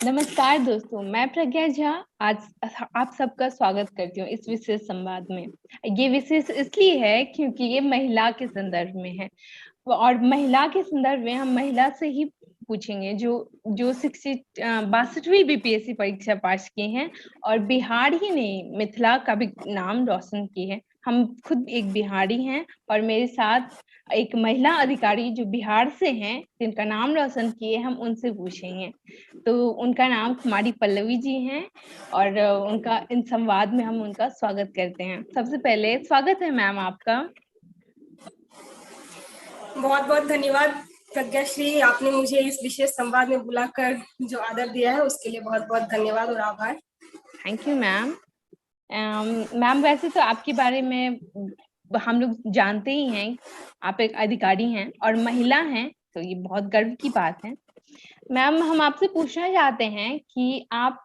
नमस्कार दोस्तों, मैं प्रज्ञा झा आज आप सबका स्वागत करती हूँ इस विशेष संवाद में। ये विशेष इसलिए है क्योंकि ये महिला के संदर्भ में है और महिला के संदर्भ में हम महिला से ही पूछेंगे जो शिक्षित 62वीं बीपीएससी परीक्षा पास की हैं और बिहार ही नहीं मिथिला का भी नाम रोशन की है। हम खुद एक बिहारी हैं और मेरे साथ एक महिला अधिकारी जो बिहार से हैं जिनका नाम रोशन किए, हम उनसे पूछेंगे। तो उनका नाम कुमारी पल्लवी जी हैं और उनका इन संवाद में हम उनका स्वागत करते हैं। सबसे पहले स्वागत है मैम आपका। बहुत बहुत धन्यवाद प्रज्ञा श्री, आपने मुझे इस विशेष संवाद में बुलाकर जो आदर दिया है उसके लिए बहुत बहुत धन्यवाद और आभार। Thank you ma'am. मैम वैसे तो आपके बारे में हम लोग जानते ही हैं, आप एक अधिकारी हैं और महिला हैं, तो ये बहुत गर्व की बात है। मैम हम आपसे पूछना चाहते हैं कि आप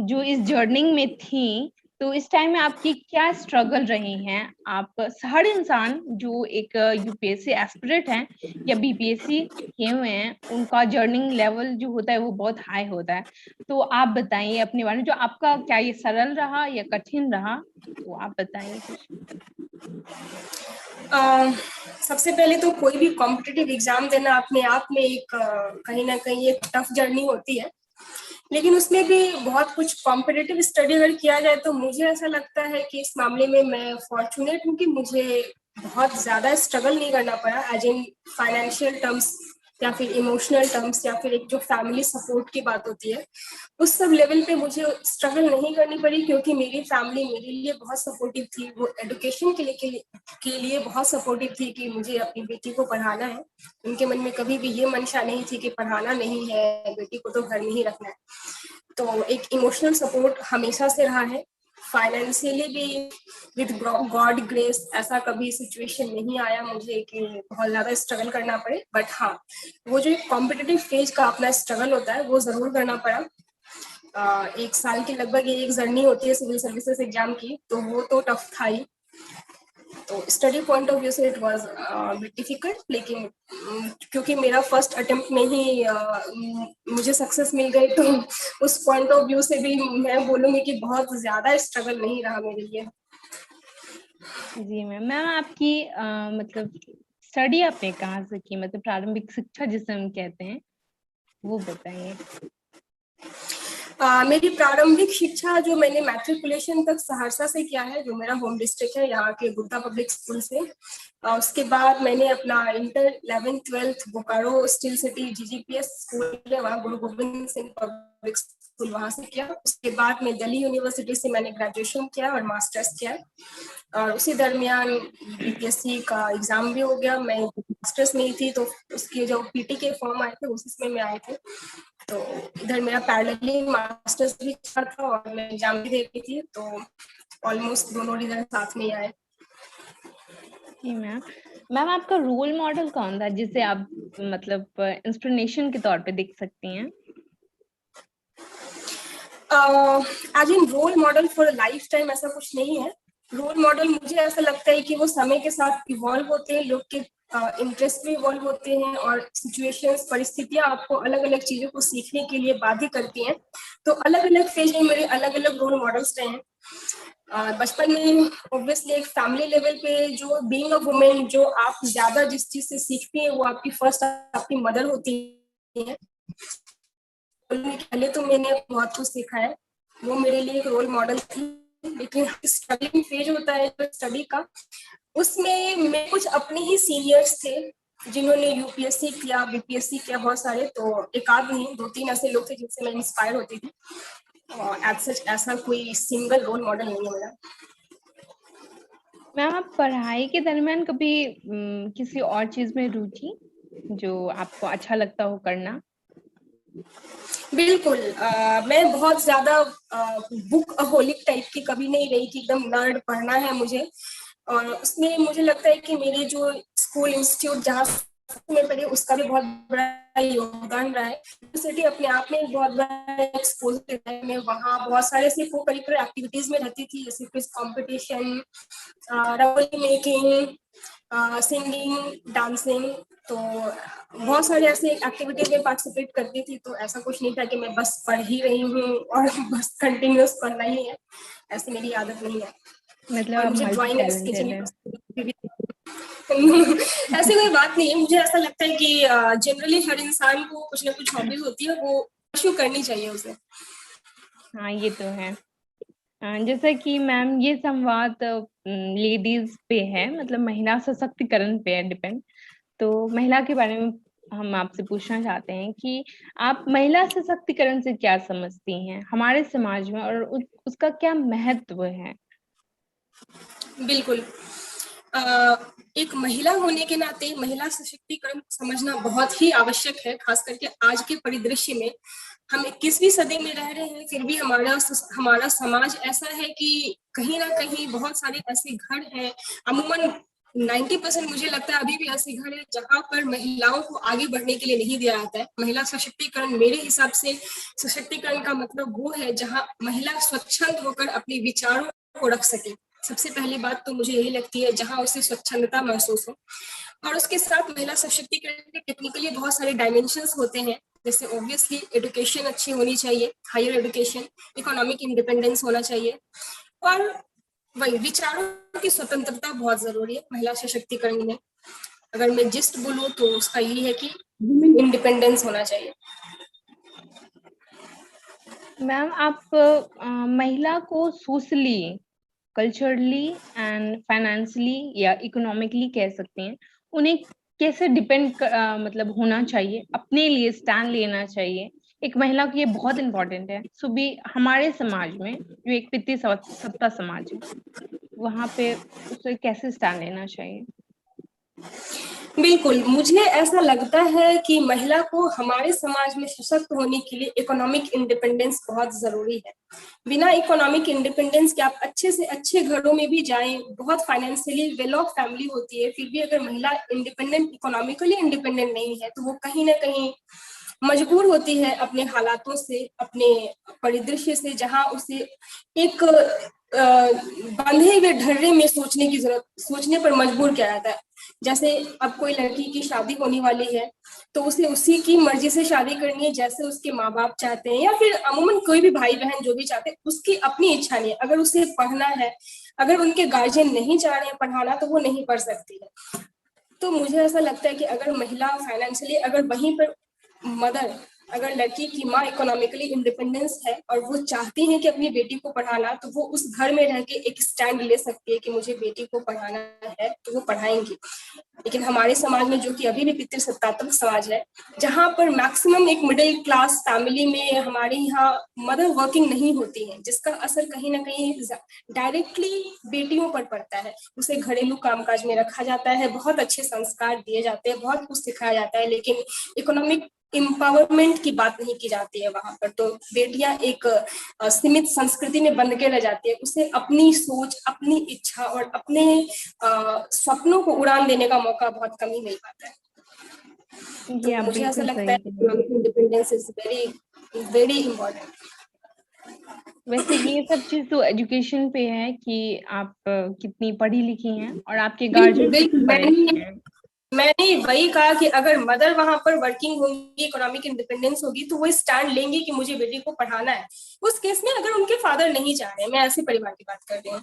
जो इस जर्नी में थी, तो इस टाइम में आपकी क्या स्ट्रगल रही हैं? आप हर इंसान जो एक यूपीएससी एस्पिरेंट हैं या बीपीएससी किए हुए हैं, उनका जर्निंग लेवल जो होता है वो बहुत हाई होता है। तो आप बताइए अपने बारे में, जो आपका क्या ये सरल रहा या कठिन रहा? तो आप बताइए कुछ। सबसे पहले तो कोई भी कॉम्पिटिटिव एग्जाम देना अपने आप में एक कहीं ना कहीं एक टफ जर्नी होती है, लेकिन उसमें भी बहुत कुछ कॉम्पिटिटिव स्टडी अगर किया जाए तो मुझे ऐसा लगता है कि इस मामले में मैं फॉर्चुनेट हूँ कि मुझे बहुत ज्यादा स्ट्रगल नहीं करना पड़ा एज इन फाइनेंशियल टर्म्स या फिर इमोशनल टर्म्स या फिर एक जो फैमिली सपोर्ट की बात होती है उस सब लेवल पे मुझे स्ट्रगल नहीं करनी पड़ी, क्योंकि मेरी फैमिली मेरे लिए बहुत सपोर्टिव थी। वो एजुकेशन के लिए बहुत सपोर्टिव थी कि मुझे अपनी बेटी को पढ़ाना है। उनके मन में कभी भी ये मंशा नहीं थी कि पढ़ाना नहीं है, बेटी को तो घर में ही रखना है। तो एक इमोशनल सपोर्ट हमेशा से रहा है। फाइनेंशियली भी विद गॉड ग्रेस ऐसा कभी सिचुएशन नहीं आया मुझे कि बहुत ज्यादा स्ट्रगल करना पड़े। बट हाँ, वो जो एक कॉम्पिटिटिव फेज का अपना स्ट्रगल होता है वो जरूर करना पड़ा। 1 साल की लगभग ये एक जर्नी होती है सिविल सर्विसेज एग्जाम की, तो वो तो टफ था ही। तो स्टडी पॉइंट ऑफ व्यू से इट वाज बिट डिफिकल्ट, लेकिन क्योंकि मेरा फर्स्ट अटेम्प्ट में ही मुझे सक्सेस मिल गई, तो उस पॉइंट ऑफ व्यू से भी मैं बोलूंगी कि बहुत ज्यादा स्ट्रगल नहीं रहा मेरे लिए। जी मैम आपकी मतलब स्टडी आपने कहाँ से की, मतलब प्रारंभिक शिक्षा जिसे हम कहते हैं, वो बताइए। मेरी प्रारंभिक शिक्षा जो मैंने मैट्रिकुलेशन तक सहरसा से किया है, जो मेरा होम डिस्ट्रिक्ट है, यहाँ के गुप्ता पब्लिक स्कूल से। उसके बाद मैंने अपना inter 11th 12th Bokaro steel city GGPS school है, वहाँ गुरु गोविंद सिंह पब्लिक स्कूल, वहाँ से किया। उसके बाद में दिल्ली यूनिवर्सिटी से मैंने ग्रेजुएशन किया और मास्टर्स किया। और उसी दरमियान बीपीएससी का एग्जाम भी हो गया। मैं मास्टर्स में ही थी, तो उसके जो पीटी के फॉर्म आए थे उसमें में आए थे। तो इधर मेरा पैरेलली मास्टर्स भी चल था और मैं एग्जाम भी दे रही थी, तो ऑलमोस्ट दोनों रिजल्ट साथ में ही आए। जी मैम आपका रोल मॉडल कौन था जिसे आप मतलब इंस्पिरेशन के तौर पे देख सकती हैं? As in role model for lifetime ऐसा कुछ नहीं है। रोल मॉडल मुझे ऐसा लगता है कि वो समय के साथ इवॉल्व होते हैं, लोग के इंटरेस्ट भी इवॉल्व होते हैं और सिचुएशंस परिस्थितियां आपको अलग अलग चीजों को सीखने के लिए बाध्य करती हैं। तो अलग अलग फेज में मेरे अलग अलग रोल मॉडल्स रहे हैं। बचपन में ऑब्वियसली एक फैमिली लेवल पे जो बीइंग अ वुमेन जो आप ज्यादा जिस चीज से सीखती हैं वो आपकी फर्स्ट आपकी मदर होती है। पहले तो मैंने बहुत कुछ सीखा है, वो मेरे लिए एक रोल मॉडल थी। लेकिन स्ट्रगलिंग फेज होता है जो स्टडी का, उसमें मैं कुछ अपने ही सीनियर्स थे जिन्होंने यूपीएससी किया, बीपीएससी किया, बहुत सारे, तो एक आध नहीं 2-3 ऐसे लोग थे जिनसे मैं इंस्पायर होती थी। और एज सच ऐसा कोई सिंगल रोल मॉडल नहीं है मेरा। मैम आप पढ़ाई के दरमियान कभी किसी और चीज में रुचि जो आपको अच्छा लगता हो करना? बिल्कुल। मैं बहुत ज्यादा बुक होलिक टाइप की कभी नहीं रही कि एकदम नर्ड पढ़ना है मुझे। और उसमें मुझे लगता है कि मेरे जो स्कूल इंस्टीट्यूट जहाँ में पढ़ी उसका भी बहुत बड़ा योगदान रहा है। यूनिवर्सिटी अपने आप में एक बहुत बड़ा एक्सपोजर है। मैं वहाँ बहुत सारे ऐसे को करिकुलर एक्टिविटीज में रहती थी, जैसे quiz competition, rangoli making, singing, dancing, तो बहुत सारे ऐसे एक्टिविटीज में पार्टिसिपेट करती थी। तो ऐसा कुछ नहीं था कि मैं बस पढ़ ही रही हूँ और बस कंटिन्यूअस पढ़ना ही है, ऐसी मेरी आदत नहीं है। मतलब और आप मुझे मल्टी ड्राइंग और टैलेंटेड स्केचिंग है। ऐसी कोई बात नहीं है। मुझे ऐसा लगता है कि जनरली हर इंसान को कुछ ना कुछ हॉबीज होती है, वो परस्यू करनी चाहिए उसे। हाँ, ये तो है। जैसा कि मैम ये संवाद लेडीज पे है, मतलब महिला सशक्तिकरण पे है डिपेंड। तो महिला के बारे में हम आपसे पूछना चाहते हैं कि आप महिला सशक्तिकरण से क्या समझती हैं हमारे समाज में, और उसका क्या महत्व है? बिल्कुल। अ, एक महिला होने के नाते महिला सशक्तिकरण समझना बहुत ही आवश्यक है, खास करके आज के परिदृश्य में। हम 21वीं सदी में रह रहे हैं, फिर भी हमारा समाज ऐसा है कि कहीं ना कहीं बहुत सारे ऐसे घर हैं, अमूमन 90% मुझे लगता है अभी भी ऐसे घर है जहां पर महिलाओं को आगे बढ़ने के लिए नहीं दिया जाता है। महिला सशक्तिकरण मेरे हिसाब से सशक्तिकरण का मतलब वो है जहां महिला स्वच्छंद होकर अपने विचारों को रख सके। सबसे पहली बात तो मुझे यही लगती है, जहां उसे स्वच्छंदता महसूस हो। और उसके साथ महिला सशक्तिकरण के टेक्निकली बहुत सारे डायमेंशंस होते हैं, जैसे ऑब्वियसली एजुकेशन अच्छी होनी चाहिए, हायर एजुकेशन, इकोनॉमिक इंडिपेंडेंस होना चाहिए, और वही विचारों की स्वतंत्रता बहुत जरूरी है महिला सशक्तिकरण में। अगर मैं जिस्ट बोलूं तो उसका यही है कि वुमेन इंडिपेंडेंस होना चाहिए। मैम आप महिला को सोशली, कल्चरली एंड फाइनेंशियली या इकोनॉमिकली कह सकते हैं, उन्हें कैसे डिपेंड मतलब होना चाहिए, अपने लिए स्टैंड लेना चाहिए? एक महिला को ये बहुत इंपॉर्टेंट है। सो भी हमारे समाज में जो एक सत्ता समाज है, वहां पे उसे कैसे स्टैंड लेना चाहिए? बिल्कुल, मुझे ऐसा लगता है कि महिला को हमारे समाज में सशक्त होने के लिए इकोनॉमिक इंडिपेंडेंस बहुत जरूरी है। बिना इकोनॉमिक इंडिपेंडेंस के आप अच्छे से अच्छे घरों में भी जाएं, बहुत फाइनेंशियली वेल ऑफ फैमिली होती है, फिर भी अगर महिला इंडिपेंडेंट, इकोनॉमिकली इंडिपेंडेंट नहीं है, तो वो कहीं ना कहीं मजबूर होती है अपने हालातों से, अपने परिदृश्य से, जहां उसे एक बंधे हुए ढर्रे में सोचने पर मजबूर किया जाता है। जैसे अब कोई लड़की की शादी होने वाली है, तो उसे उसी की मर्जी से शादी करनी है जैसे उसके माँ बाप चाहते हैं, या फिर अमूमन कोई भी भाई बहन जो भी चाहते हैं, उसकी अपनी इच्छा नहीं है। अगर उसे पढ़ना है, अगर उनके गार्जियन नहीं चाह रहे हैं पढ़ाना, तो वो नहीं पढ़ सकती है। तो मुझे ऐसा लगता है कि अगर महिला फाइनेंशियली, अगर वहीं पर मदर, अगर लड़की की माँ इकोनॉमिकली इंडिपेंडेंस है और वो चाहती है कि अपनी बेटी को पढ़ाना, तो वो उस घर में रह के एक स्टैंड ले सकती है कि मुझे बेटी को पढ़ाना है, तो वो पढ़ाएंगी। लेकिन हमारे समाज में, जो कि अभी भी पितृसत्तात्मक समाज है, जहां पर मैक्सिमम एक मिडिल क्लास फैमिली में हमारे यहाँ मदर वर्किंग नहीं होती है, जिसका असर कहीं ना कहीं डायरेक्टली बेटियों पर पड़ता है। उसे घरेलू कामकाज में रखा जाता है, बहुत अच्छे संस्कार दिए जाते हैं, बहुत कुछ सिखाया जाता है, लेकिन इकोनॉमिक एम्पावरमेंट की बात नहीं की जाती है वहां पर। तो बेटियां एक सीमित संस्कृति में बंध के रह जाती है, उसे अपनी सोच, अपनी इच्छा और अपने सपनों को उड़ान देने का मौका बहुत कम ही मिल पाता है। ये तो आप मुझे ऐसा बिल्कुल लगता सही है कह रहे हैं। Economic independence is very very important. वैसे ये सब चीज तो एजुकेशन पे है कि आप कितनी पढ़ी लिखी हैं और आपके बिल्कुल गार्जियन बिल्कुल, कितने पढ़े लिखे हैं। मैंने वही कहा कि अगर मदर वहां पर वर्किंग होंगी, इकोनॉमिक इंडिपेंडेंस होगी, तो वो स्टैंड लेंगे कि मुझे बेटी को पढ़ाना है। उस केस में अगर उनके फादर नहीं चाह रहे हैं, मैं ऐसे परिवार की बात कर रही हूँ,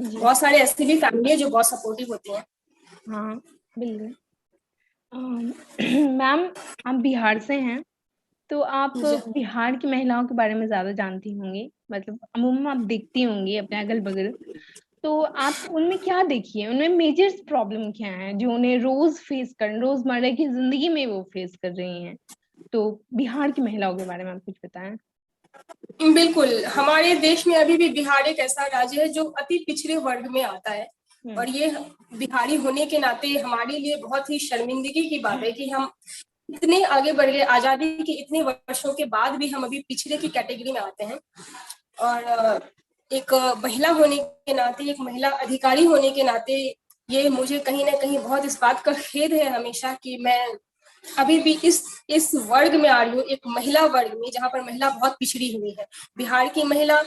जी। बहुत सारे ऐसी भी फैमिली है जो बहुत सपोर्टिव होती है। हाँ, बिल्कुल। मैम, आप बिहार से हैं, तो आप जी बिहार की महिलाओं के बारे में ज्यादा जानती होंगी, मतलब अमूमन आप देखती होंगी अपने अगल बगल। तो आप उनमें क्या देखी है, उनमें मेजर प्रॉब्लम क्या है जो उन्हें रोजमर्रा की जिंदगी में वो फेस कर रही हैं? तो बिहार की महिलाओं के बारे में आप कुछ बताएं। बिल्कुल, हमारे देश में अभी भी बिहार एक ऐसा राज्य है जो अति पिछड़े वर्ग में आता है। हम्म। और ये बिहारी होने के नाते हमारे लिए बहुत ही शर्मिंदगी की बात है कि हम इतने आगे बढ़ गए, आजादी के इतने वर्षों के बाद भी हम अभी पिछड़े की कैटेगरी में आते हैं। और एक महिला होने के नाते, एक महिला अधिकारी होने के नाते, ये मुझे कहीं ना कहीं बहुत इस बात का खेद है हमेशा कि मैं अभी भी इस वर्ग में आ रही हूँ, एक महिला वर्ग में, जहाँ पर महिला बहुत पिछड़ी हुई है। बिहार की महिला,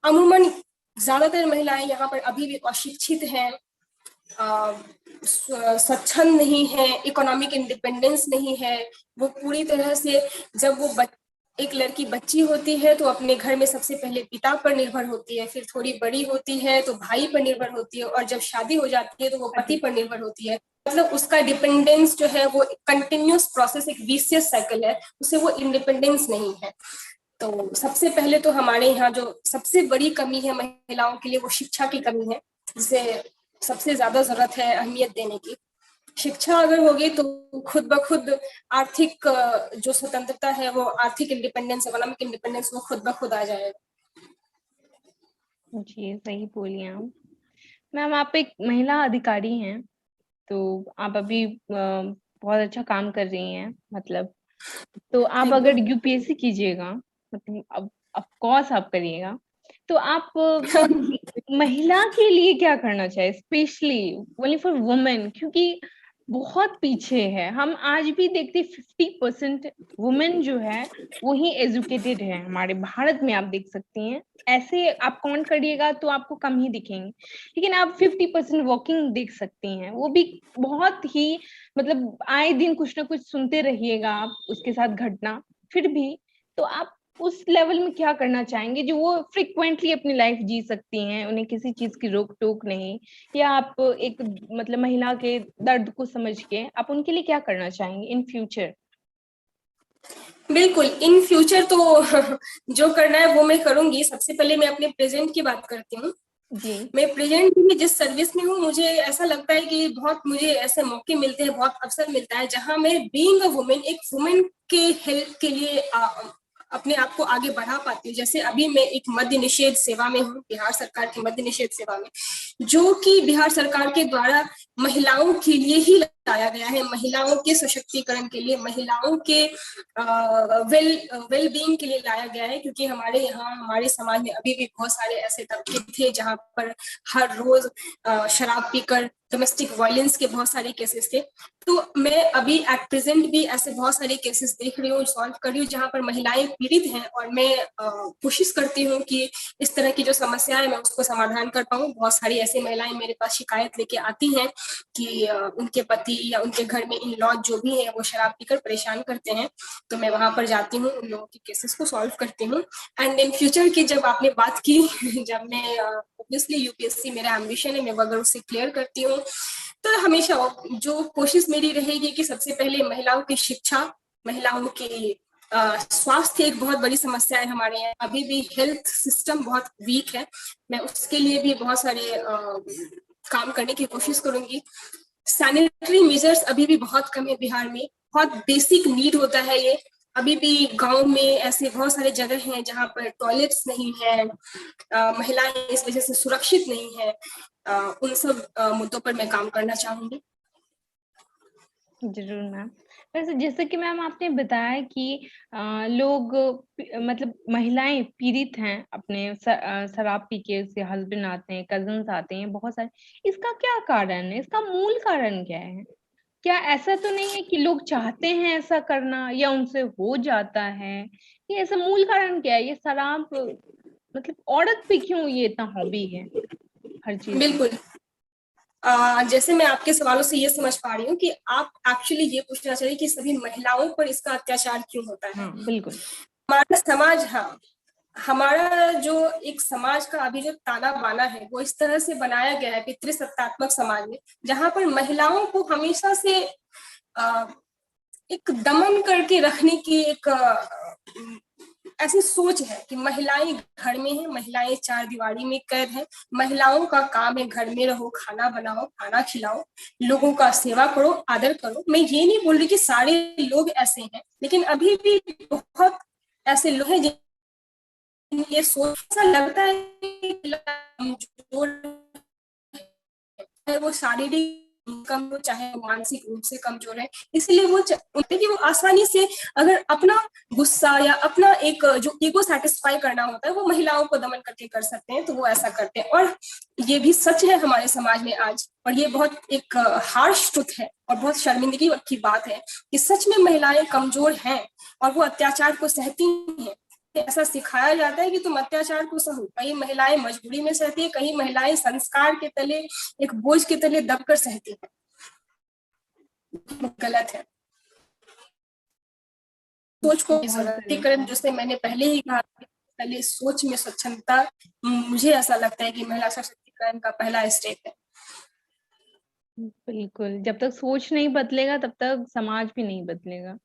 अमूमन ज्यादातर महिलाएं यहाँ पर अभी भी अशिक्षित हैं, स्वच्छंद नहीं है, इकोनॉमिक इंडिपेंडेंस नहीं है। वो पूरी तरह से, जब वो एक लड़की बच्ची होती है तो अपने घर में सबसे पहले पिता पर निर्भर होती है, फिर थोड़ी बड़ी होती है तो भाई पर निर्भर होती है, और जब शादी हो जाती है तो वो पति पर निर्भर होती है। मतलब उसका डिपेंडेंस जो है वो कंटिन्यूस प्रोसेस, एक विशियस साइकिल है, उसे वो इंडिपेंडेंस नहीं है। तो सबसे पहले तो हमारे यहाँ जो सबसे बड़ी कमी है महिलाओं के लिए, वो शिक्षा की कमी है, जिसे सबसे ज्यादा जरूरत है अहमियत देने की। शिक्षा अगर होगी तो खुद ब खुद आर्थिक जो स्वतंत्रता है, वो आर्थिक इंडिपेंडेंस, इकोनॉमिक इंडिपेंडेंस, वो खुद ब खुद आ जाएगा। जी सही बोलिए आप। मैम आप एक महिला अधिकारी हैं, तो आप अभी बहुत अच्छा काम कर रही हैं, मतलब तो आप थैंक यू। अगर यूपीएससी कीजिएगा, मतलब अब ऑफ कोर्स आप करिएगा, तो आप महिला के लिए क्या करना चाहिए, स्पेशली ओनली फॉर वुमेन, क्योंकि बहुत पीछे है हम आज भी देखते 50% वुमेन जो है वही एजुकेटेड है हमारे भारत में। आप देख सकती हैं, ऐसे आप काउंट करिएगा तो आपको कम ही दिखेंगे, लेकिन आप 50% वॉकिंग देख सकती हैं, वो भी बहुत ही, मतलब आए दिन कुछ ना कुछ सुनते रहिएगा आप उसके साथ घटना। फिर भी तो आप उस लेवल में क्या करना चाहेंगे जो वो फ्रिक्वेंटली अपनी लाइफ जी सकती हैं, उन्हें किसी चीज की रोक टोक नहीं, या आप एक मतलब महिला के दर्द को समझ के आप उनके लिए क्या करना चाहेंगे इन फ्यूचर? बिल्कुल, इन फ्यूचर तो जो करना है वो मैं करूंगी। सबसे पहले मैं अपने प्रेजेंट की बात करती हूँ। जी मैं प्रेजेंट में जिस सर्विस में हूँ, मुझे ऐसा लगता है कि बहुत मुझे ऐसे मौके मिलते हैं, बहुत अवसर मिलता है, जहां मैं बीइंग अ वुमेन, एक वुमेन के हेल्प के लिए अपने आप को आगे बढ़ा पाती हूँ। जैसे अभी मैं एक मद्य निषेध सेवा में हूँ, बिहार सरकार की मद्य निषेध सेवा में, जो कि बिहार सरकार के द्वारा महिलाओं के लिए ही लाया गया है, महिलाओं के सशक्तिकरण के लिए, महिलाओं के वेल बीइंग के लिए लाया गया है। क्योंकि हमारे यहाँ, हमारे समाज में अभी भी बहुत सारे ऐसे तबके थे जहाँ पर हर रोज शराब पीकर डोमेस्टिक वायलेंस के बहुत सारे केसेस थे। तो मैं अभी एट प्रेजेंट भी ऐसे बहुत सारे केसेस देख रही हूँ, सॉल्व कर रही हूँ, जहाँ पर महिलाएं पीड़ित हैं, और मैं कोशिश करती हूँ कि इस तरह की जो समस्या है मैं उसको समाधान कर पाऊँ। बहुत सारी ऐसी महिलाएं मेरे पास शिकायत लेके आती हैं कि उनके पति या उनके घर में इन लॉ जो भी है वो शराब पीकर परेशान करते हैं। तो मैं वहां पर जाती हूँ, उन लोगों के केसेस को सॉल्व करती हूँ। एंड इन फ्यूचर की जब आपने बात की, जब मैं ऑब्वियसली यूपीएससी मेरा एम्बिशन है, मैं अगर उसे क्लियर करती हूँ तो हमेशा जो कोशिश मेरी रहेगी कि सबसे पहले महिलाओं की शिक्षा, महिलाओं की स्वास्थ्य एक बहुत बड़ी समस्या है हमारे यहाँ, अभी भी हेल्थ सिस्टम बहुत वीक है। मैं उसके लिए भी बहुत सारे काम करने की कोशिश करूंगी। सैनिटरी मेजर्स अभी भी बहुत कम है बिहार में, बहुत बेसिक नीड होता है ये। अभी भी गांव में ऐसे बहुत सारे जगह हैं जहाँ पर टॉयलेट्स नहीं है, महिलाएं इस वजह से सुरक्षित नहीं है। उन सब मुद्दों पर मैं काम करना चाहूंगी। जरूर मैम। वैसे जैसे कि मैम आपने बताया कि लोग मतलब महिलाएं पीड़ित हैं, अपने शराब पी के उसके हस्बैंड आते हैं, कजन्स आते हैं बहुत सारे, इसका क्या कारण है, इसका मूल कारण क्या है? क्या ऐसा तो नहीं है कि लोग चाहते हैं ऐसा करना या उनसे हो जाता है? ये ऐसा मूल कारण क्या है, ये शराब मतलब औरत पे क्यों ये इतना हॉबी है हर चीज में? बिल्कुल। जैसे मैं आपके सवालों से ये समझ पा रही हूँ कि आप एक्चुअली ये पूछना चाहिए कि सभी महिलाओं पर इसका अत्याचार क्यों होता है। हाँ बिल्कुल। हमारा समाज, हाँ, हमारा जो एक समाज का अभी जो ताना बाना है वो इस तरह से बनाया गया है, पितृसत्तात्मक समाज में, जहां पर महिलाओं को हमेशा से एक दमन करके रखने की एक ऐसी सोच है कि महिलाएं घर में हैं, महिलाएं चार दीवारी में कैद हैं, महिलाओं का काम है घर में रहो, खाना बनाओ, खाना खिलाओ, लोगों का सेवा करो, आदर करो। मैं ये नहीं बोल रही कि सारे लोग ऐसे हैं, लेकिन अभी भी बहुत ऐसे लोग हैं जिन्हें ये सोच, ऐसा लगता है जो वो शारीरिक कम हो चाहे मानसिक रूप से कमजोर है, इसलिए वो उनके कि वो आसानी से अगर अपना गुस्सा या अपना एक जो ईगो सेटिस्फाई करना होता है वो महिलाओं को दमन करके कर सकते हैं, तो वो ऐसा करते हैं। और ये भी सच है हमारे समाज में आज, और ये बहुत एक हार्श ट्रुथ है और बहुत शर्मिंदगी की बात है कि सच में महिलाएं कमजोर हैं और वो अत्याचार को सहती हैं। ऐसा सिखाया जाता है कि तुम अत्याचार को सहो। कई महिलाएं मजबूरी में सहती है, कई महिलाएं संस्कार के तले, एक बोझ के तले दबकर सहती है। गलत है। सोच को सशक्तिकरण, जैसे मैंने पहले ही कहा, पहले सोच में स्वच्छंदता, मुझे ऐसा लगता है कि महिला सशक्तिकरण का पहला स्टेप है। बिल्कुल, जब तक सोच नहीं बदलेगा तब तक समाज भी नहीं बदलेगा।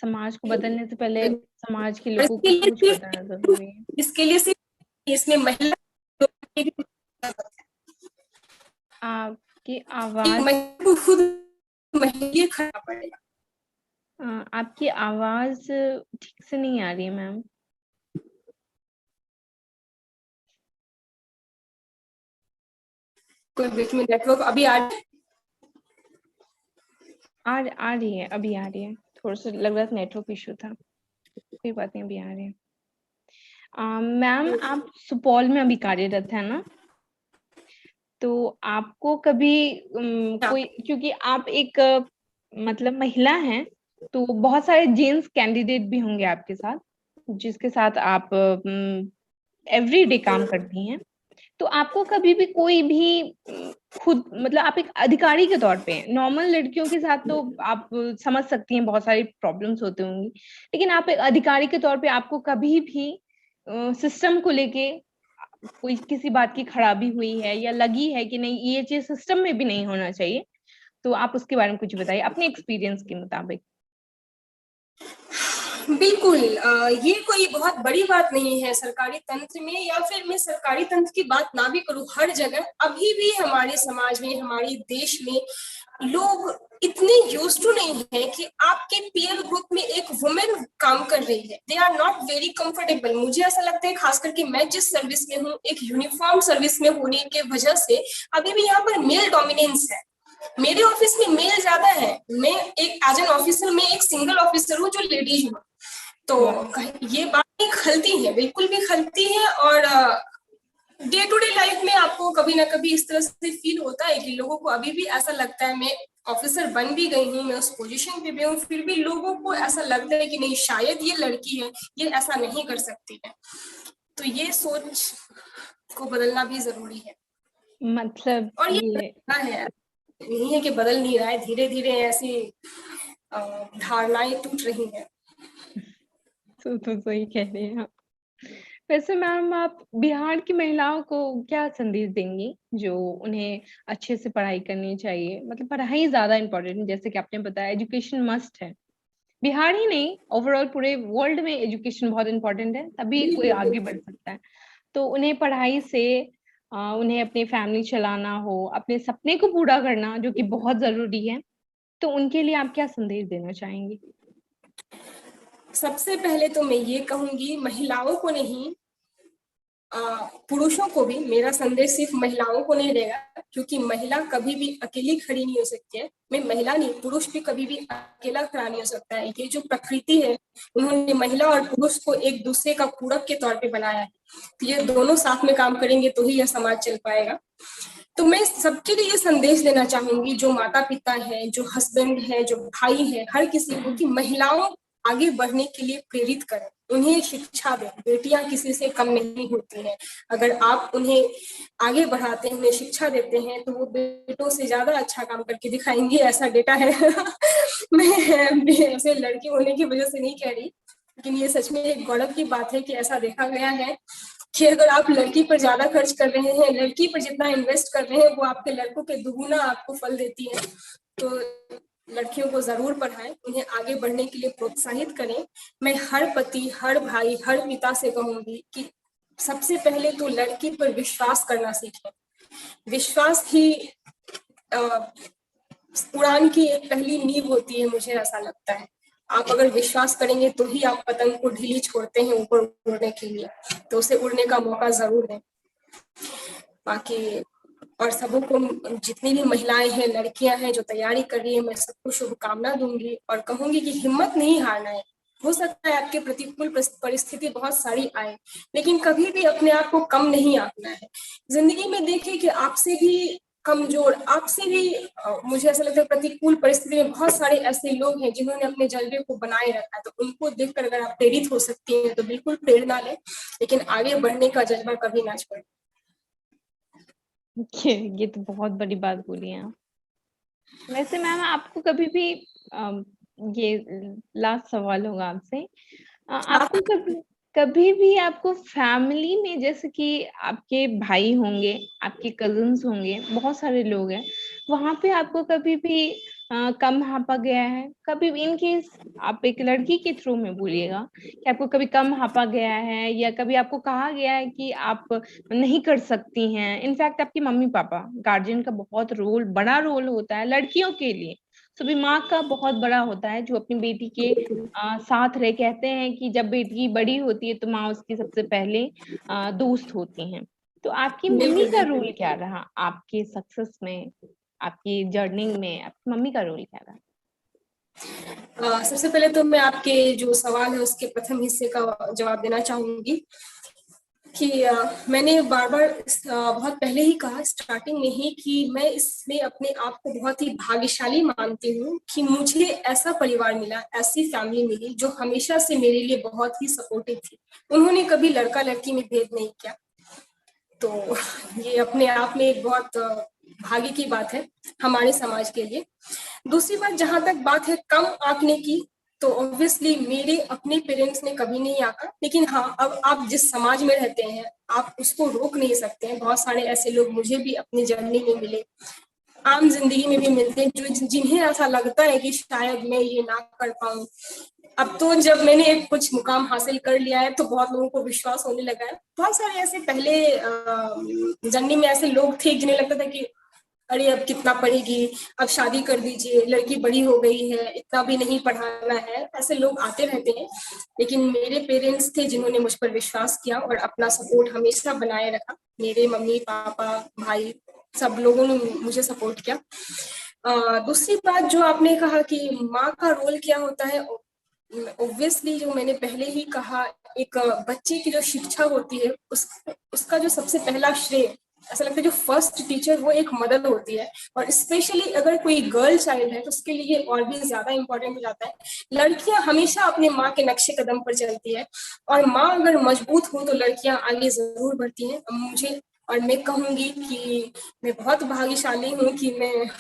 समाज को बदलने से पहले समाज के लोगों को सोच बदलना जरूरी है। इसके लिए सिर्फ इसमें महिला आपकी आवाज को खुद महिला खड़ा पड़ेगा। आपकी आवाज ठीक से नहीं आ रही है मैम। कोई बीच में नेटवर्क अभी आ रही है, अभी आ रही है। थोड़ा सा लग रहा था नेटवर्क इशू था, कोई बात नहीं, अभी आ रही है। मैम आप सुपौल में अभी कार्यरत है ना? तो आपको कभी कोई, क्योंकि आप एक मतलब महिला हैं, तो बहुत सारे जेंट्स कैंडिडेट भी होंगे आपके साथ, जिसके साथ आप एवरीडे काम करती हैं। तो आपको कभी भी कोई भी खुद, मतलब आप एक अधिकारी के तौर पे, नॉर्मल लड़कियों के साथ तो आप समझ सकती हैं बहुत सारी प्रॉब्लम्स होती होंगी, लेकिन आप एक अधिकारी के तौर पे आपको कभी भी सिस्टम को लेके कोई किसी बात की खराबी हुई है या लगी है कि नहीं ये चीज सिस्टम में भी नहीं होना चाहिए, तो आप उसके बारे में कुछ बताइए अपने एक्सपीरियंस के मुताबिक। बिल्कुल, ये कोई बहुत बड़ी बात नहीं है सरकारी तंत्र में, या फिर मैं सरकारी तंत्र की बात ना भी करूं, हर जगह अभी भी हमारे समाज में, हमारे देश में लोग इतने यूज्ड टू नहीं है कि आपके पीयर ग्रुप में एक वुमेन काम कर रही है, they are not very comfortable. मुझे ऐसा लगता है खास करके मैं जिस सर्विस में हूँ, एक यूनिफॉर्म सर्विस में होने के वजह से अभी भी यहाँ पर मेल डोमिनेंस है। मेरे ऑफिस में मेल ज्यादा है, मैं एक एज एन ऑफिसर, मैं एक सिंगल ऑफिसर हूँ जो लेडीज हूँ, तो ये बात भी खलती है, बिल्कुल भी खलती है। और डे टू डे लाइफ में आपको कभी ना कभी इस तरह से फील होता है कि लोगों को अभी भी ऐसा लगता है, मैं ऑफिसर बन भी गई हूँ, मैं उस पोजीशन पे भी हूँ, फिर भी लोगों को ऐसा लगता है कि नहीं शायद ये लड़की है, ये ऐसा नहीं कर सकती है। तो ये सोच को बदलना भी जरूरी है। मतलब और ये है, नहीं है कि बदल नहीं रहा है, धीरे धीरे ऐसी धारणाएं टूट रही हैं। तो सही कह रहे हैं आप। वैसे मैम आप बिहार की महिलाओं को क्या संदेश देंगी जो उन्हें अच्छे से पढ़ाई करनी चाहिए? मतलब पढ़ाई ज्यादा इम्पोर्टेंट है, जैसे कि आपने बताया एजुकेशन मस्ट है, बिहार ही नहीं ओवरऑल पूरे वर्ल्ड में एजुकेशन बहुत इम्पोर्टेंट है, तभी कोई आगे बढ़ सकता है। तो उन्हें पढ़ाई से उन्हें अपनी फैमिली चलाना हो, अपने सपने को पूरा करना जो कि बहुत जरूरी है, तो उनके लिए आप क्या संदेश देना चाहेंगे? सबसे पहले तो मैं ये कहूंगी, महिलाओं को नहीं, पुरुषों को भी, मेरा संदेश सिर्फ महिलाओं को नहीं रहेगा, क्योंकि महिला कभी भी अकेली खड़ी नहीं हो सकती है। मैं महिला नहीं, पुरुष भी कभी भी अकेला खड़ा नहीं हो सकता है। ये जो प्रकृति है, उन्होंने महिला और पुरुष को एक दूसरे का पूरक के तौर पे बनाया है, तो ये दोनों साथ में काम करेंगे तो ही यह समाज चल पाएगा। तो मैं सबके लिए ये संदेश देना चाहूंगी, जो माता पिता है, जो हस्बैंड है, जो भाई है, हर किसी को, कि महिलाओं आगे बढ़ने के लिए प्रेरित करें, उन्हें शिक्षा दें। बेटियां किसी से कम नहीं होती हैं, अगर आप उन्हें आगे बढ़ाते हैं, उन्हें शिक्षा देते हैं, तो वो बेटों से ज्यादा अच्छा काम करके दिखाएंगी, ऐसा डेटा है। मैं ऐसे लड़की होने की वजह से नहीं कह रही, लेकिन ये सच में एक गौरव की बात है कि ऐसा देखा गया है कि अगर आप लड़की पर ज्यादा खर्च कर रहे हैं, लड़की पर जितना इन्वेस्ट कर रहे हैं, वो आपके लड़कों के दुगुना आपको फल देती है। तो लड़कियों को जरूर पढ़ाएं, उन्हें आगे बढ़ने के लिए प्रोत्साहित करें। मैं हर पति, हर भाई, हर पिता से कहूंगी कि सबसे पहले तो लड़की पर विश्वास करना सीखें। विश्वास ही उड़ान की एक पहली नींव होती है, मुझे ऐसा लगता है। आप अगर विश्वास करेंगे तो ही आप पतंग को ढीली छोड़ते हैं ऊपर उड़ने के लिए, तो उसे उड़ने का मौका जरूर दें। बाकी और सबों को, जितनी भी महिलाएं हैं, लड़कियां हैं जो तैयारी कर रही है, मैं सबको शुभकामना दूंगी और कहूंगी कि हिम्मत नहीं हारना है। हो सकता है आपके प्रतिकूल परिस्थिति बहुत सारी आए, लेकिन कभी भी अपने आप को कम नहीं आंकना है। जिंदगी में देखिए कि आपसे भी कमजोर, आपसे भी मुझे ऐसा लगता है प्रतिकूल परिस्थिति में बहुत सारे ऐसे लोग हैं जिन्होंने अपने जज्बे को बनाए रखा है, तो उनको देखकर अगर आप प्रेरित हो सकती हैं तो बिल्कुल प्रेरणा लें, लेकिन आगे बढ़ने का जज्बा कभी ना छोड़ें। ये तो बहुत बड़ी बात बोली हैं आप। वैसे मैम आपको कभी भी ये लास्ट सवाल होगा आपसे, आपको कभी कभी भी आपको फैमिली में, जैसे कि आपके भाई होंगे, आपके कजिन्स होंगे, बहुत सारे लोग हैं, वहां पे आपको कभी भी कम हापा गया है? कभी भी इन केस आप एक लड़की के थ्रू में बोलिएगा कि आपको कभी कम हापा गया है, या कभी आपको कहा गया है कि आप नहीं कर सकती हैं? इनफैक्ट आपकी मम्मी पापा, गार्जियन का बहुत रोल, बड़ा रोल होता है लड़कियों के लिए। सभी माँ का बहुत बड़ा होता है, जो अपनी बेटी के साथ रहे। कहते हैं कि जब बेटी बड़ी होती है तो माँ उसकी सबसे पहले दोस्त होती हैं। तो आपकी मम्मी बिल्कुल का बिल्कुल। रोल क्या रहा आपके सक्सेस में, आपकी जर्नी में? आपकी मम्मी का रोल क्या रहा? सबसे पहले तो मैं आपके जो सवाल है उसके प्रथम हिस्से का जवाब देना चाहूंगी कि मैंने बार बार बहुत पहले ही कहा स्टार्टिंग में ही कि मैं इसमें अपने आप को बहुत ही भाग्यशाली मानती हूँ कि मुझे ऐसा परिवार मिला, ऐसी फैमिली मिली जो हमेशा से मेरे लिए बहुत ही सपोर्टिव थी। उन्होंने कभी लड़का लड़की में भेद नहीं किया, तो ये अपने आप में एक बहुत भाग्य की बात है हमारे समाज के लिए। दूसरी बात, जहां तक बात है कम आंकने की, तो ऑब्वियसली मेरे अपने पेरेंट्स ने कभी नहीं आंका, लेकिन हाँ, अब आप जिस समाज में रहते हैं आप उसको रोक नहीं सकते हैं। बहुत सारे ऐसे लोग मुझे भी अपनी जर्नी में मिले, आम जिंदगी में भी मिलते हैं, जो जिन्हें ऐसा लगता है कि शायद मैं ये ना कर पाऊं। अब तो जब मैंने एक कुछ मुकाम हासिल कर लिया है तो बहुत लोगों को विश्वास होने लगा है। बहुत सारे ऐसे पहले जर्नी में ऐसे लोग थे जिन्हें लगता था कि अरे अब कितना पढ़ेगी, अब शादी कर दीजिए, लड़की बड़ी हो गई है, इतना भी नहीं पढ़ाना है, ऐसे लोग आते रहते हैं। लेकिन मेरे पेरेंट्स थे जिन्होंने मुझ पर विश्वास किया और अपना सपोर्ट हमेशा बनाए रखा। मेरे मम्मी पापा भाई सब लोगों ने मुझे सपोर्ट किया। दूसरी बात जो आपने कहा कि माँ का रोल क्या होता है, ऑब्वियसली जो मैंने पहले ही कहा, एक बच्चे की जो शिक्षा होती है उसका जो सबसे पहला श्रेय, ऐसा लगता है जो फर्स्ट टीचर वो एक मदर होती है। और स्पेशली अगर कोई गर्ल चाइल्ड है तो उसके लिए और भी ज्यादा इंपॉर्टेंट हो जाता है। लड़कियां हमेशा अपने माँ के नक्शे कदम पर चलती है, और माँ अगर मजबूत हो तो लड़कियां आगे जरूर बढ़ती हैं। मुझे और मैं कहूंगी कि मैं बहुत भाग्यशाली हूँ कि मैं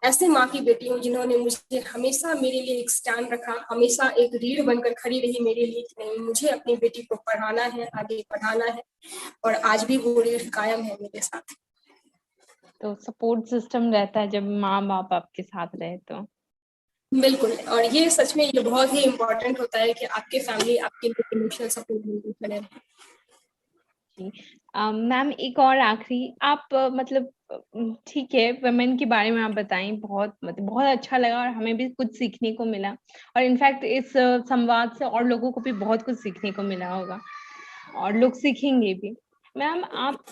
ऐसे माँ की बेटी हूँ जिन्होंने मुझे हमेशा मेरे लिए एक स्टैंड रखा, हमेशा एक रीढ़ बनकर खड़ी रही मेरे लिए कि नहीं, मुझे अपनी बेटी को पढ़ाना है, आगे पढ़ाना है। और आज भी वो रीढ़ कायम है मेरे साथ। तो सपोर्ट सिस्टम रहता है जब माँ बाप आपके साथ रहे तो। बिल्कुल, और ये सच में ये बहुत ही इम्पोर्टेंट होता है कि आपके फैमिली आपके लिए इमोशनल सपोर्ट बिल्कुल खड़े रहे। मैम एक और आखिरी, आप मतलब ठीक है, वुमेन के बारे में आप बताएं, बहुत मतलब बहुत अच्छा लगा और हमें भी कुछ सीखने को मिला, और इनफैक्ट इस संवाद से और लोगों को भी बहुत कुछ सीखने को मिला होगा और लोग सीखेंगे भी। मैम आप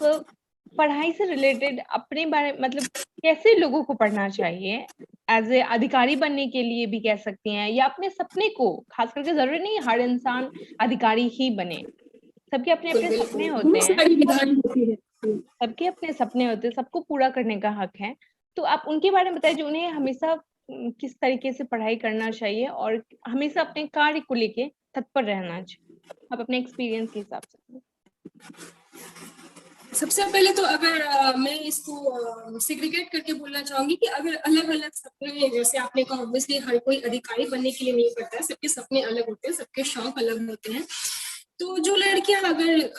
पढ़ाई से रिलेटेड अपने बारे मतलब कैसे लोगों को पढ़ना चाहिए? एज ए अधिकारी बनने के लिए भी कह सकती हैं, या अपने सपने को, खास करके जरूरी नहीं हर इंसान अधिकारी ही बने, सबके अपने अपने सपने बिल्कुल होते बहुत हैं, सारी विधान होती है। सबके अपने सपने होते हैं, सबको पूरा करने का हक है। तो आप उनके बारे में बताइए जो उन्हें हमेशा किस तरीके से पढ़ाई करना चाहिए और हमेशा अपने कार्य को लेके तत्पर रहना चाहिए, आप अपने एक्सपीरियंस के हिसाब से। सबसे पहले तो अगर मैं इसको सेग्रीगेट करके बोलना चाहूंगी कि अगर अलग अलग सपने, जैसे आपने कहा ऑब्वियसली हर कोई अधिकारी बनने के लिए नहीं पढ़ता है, सबके सपने अलग होते हैं, सबके शौक अलग होते हैं। तो जो लड़कियां अगर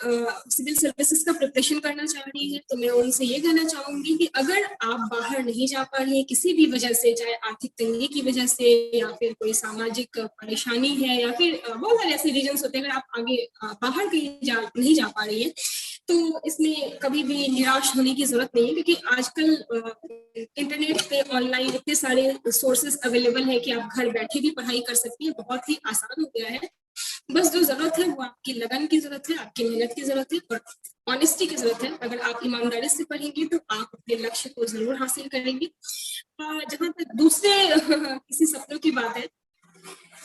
सिविल सर्विसेज का प्रिपरेशन करना चाह रही है तो मैं उनसे ये कहना चाहूंगी कि अगर आप बाहर नहीं जा पा रही हैं किसी भी वजह से, चाहे आर्थिक तंगी की वजह से या फिर कोई सामाजिक परेशानी है या फिर बहुत सारे ऐसे रीजन होते हैं, अगर आप आगे बाहर कहीं नहीं जा पा रही है तो इसमें कभी भी निराश होने की जरूरत नहीं है, क्योंकि आजकल इंटरनेट पे ऑनलाइन इतने सारे सोर्सेस अवेलेबल है कि आप घर बैठे भी पढ़ाई कर सकती हैं। बहुत ही आसान हो गया है। बस जो जरूरत है वो आपकी लगन की जरूरत है, आपकी मेहनत की जरूरत है और ऑनेस्टी की जरूरत है। अगर आप ईमानदारी से पढ़ेंगे तो आप अपने लक्ष्य को जरूर हासिल करेंगे। जहां तक दूसरे किसी सपनों की बात है,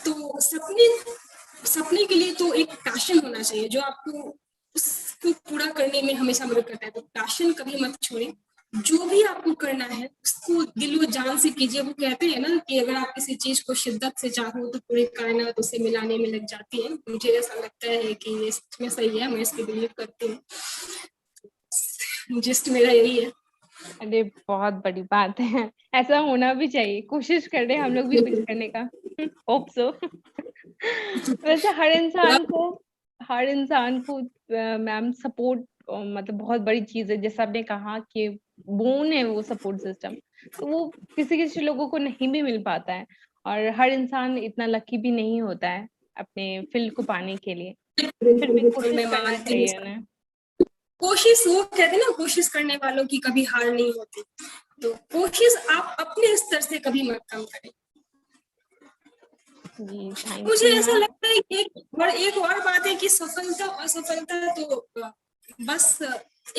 तो सपने के लिए तो एक पैशन होना चाहिए जो आपको उसको पूरा करने में हमेशा मदद करता है। तो पैशन कभी मत छोड़ें, जो भी आपको करना है उसको दिलो जान से कीजिए। वो कहते हैं ना कि अगर आप किसी चीज को शिद्दत से चाहो तो पूरी कायनात उसे मिलाने में लग जाती है। मुझे ऐसा लगता है कि ये इसमें सही है, मैं इस पे बिलीव करती हूँ। जिस्ट मेरा यही है। अरे बहुत बड़ी बात है, ऐसा होना भी चाहिए। कोशिश कर रहे हैं हम लोग भी कुछ करने का। Hope so. वैसे हर इंसान को मैम सपोर्ट मतलब बहुत बड़ी चीज है। जैसे आपने कहा कि बोन है वो सपोर्ट सिस्टम, तो वो किसी किसी लोगों को नहीं भी मिल पाता है, और हर इंसान इतना लकी भी नहीं होता है अपने फील्ड को पाने के लिए। फिर भी बिल्कुल कोशिश मैं करना मानती हूँ। चाहिए उन्हें। कोशिश, वो कहते हैं ना, कोशिश करने वालों की कभी हार नहीं होती। तो कोशिश आप अपने स्तर से कभी मत कम करें। जी थैंक मुझे यू ऐसा मैम। लगता है कि एक और बात है कि सफलता असफलता तो बस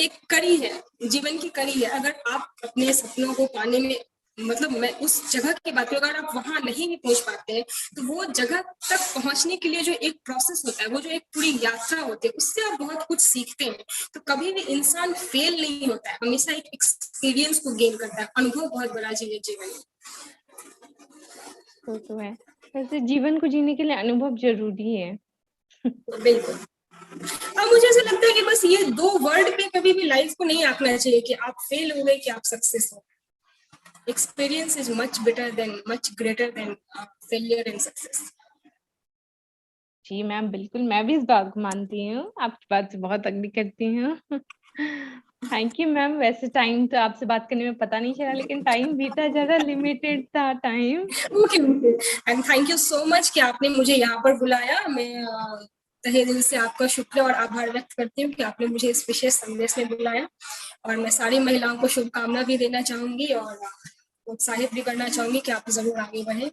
एक कड़ी है, जीवन की कड़ी है। अगर आप अपने सपनों को पाने में, मतलब मैं उस जगह की बात करूं, अगर आप वहां नहीं भी पहुंच पाते हैं तो वो जगह तक पहुंचने के लिए जो एक प्रोसेस होता है, वो जो एक पूरी यात्रा होती है, उससे आप बहुत कुछ सीखते हैं। तो कभी भी इंसान फेल नहीं होता है, हमेशा एक एक्सपीरियंस को गेन करता है। अनुभव बहुत बड़ा चीज है जीवन में। तो है, वैसे जीवन को जीने के लिए अनुभव जरूरी है। बिल्कुल। अब मुझे ऐसा लगता है कि बस ये दो वर्ड पे कभी भी लाइफ को नहीं आंकना चाहिए कि आप फेल हो गए कि आप सक्सेस हो। Experience is much better than, much greater than failure and success. जी मैम बिल्कुल, मैं भी इस बात को मानती हूँ, आपकी बात से बहुत अग्री करती हूँ। Thank you ma'am. वैसे टाइम तो आपसे बात करने में पता नहीं चला, लेकिन टाइम भी था, ज़्यादा लिमिटेड था time. Okay okay, and thank you so much कि आपने मुझे यहाँ पर बुलाया। मैं तहे दिल से आपका शुक्र और आभार व्यक्त करती हूँ कि आपने मुझे इस विशेष संदेश में बुलाया। और मैं सारी महिलाओं को शुभकामना भी देना चाहूंगी और प्रोत्साहित भी करना चाहूंगी कि आप जरूर आगे बढ़े और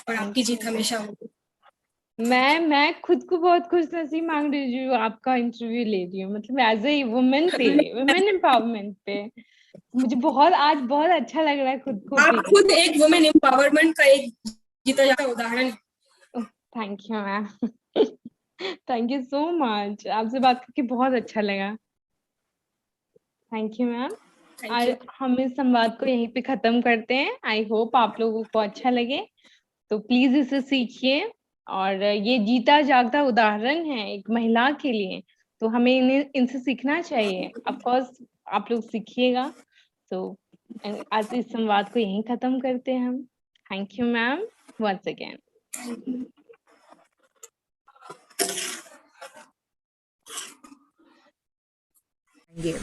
थैंक आपकी जीत यू। हमेशा होगी। मैं खुद को बहुत खुश नसीब मांग रही हूँ, आपका इंटरव्यू ले रही हूँ, मतलब एज ए वुमेन पे, वुमेन एम्पावरमेंट पे। मुझे बहुत आज बहुत अच्छा लग रहा है खुद को आप भी। खुद एक वुमेन एम्पावरमेंट का एक जीता जाता उदाहरण। Thank you ma'am. Thank you so much, आपसे बात करके बहुत अच्छा लगा। Thank you ma'am. थैंक और यू। हम इस संवाद को यहीं पे खत्म करते हैं। आई होप आप लोगों को अच्छा लगे, तो प्लीज इसे सीखिए। और ये जीता जागता उदाहरण है एक महिला के लिए, तो हमें इनसे सीखना चाहिए। ऑफ कोर्स आप लोग सीखिएगा। तो आज इस संवाद को यहीं खत्म करते हैं हम। Thank you ma'am once again. ये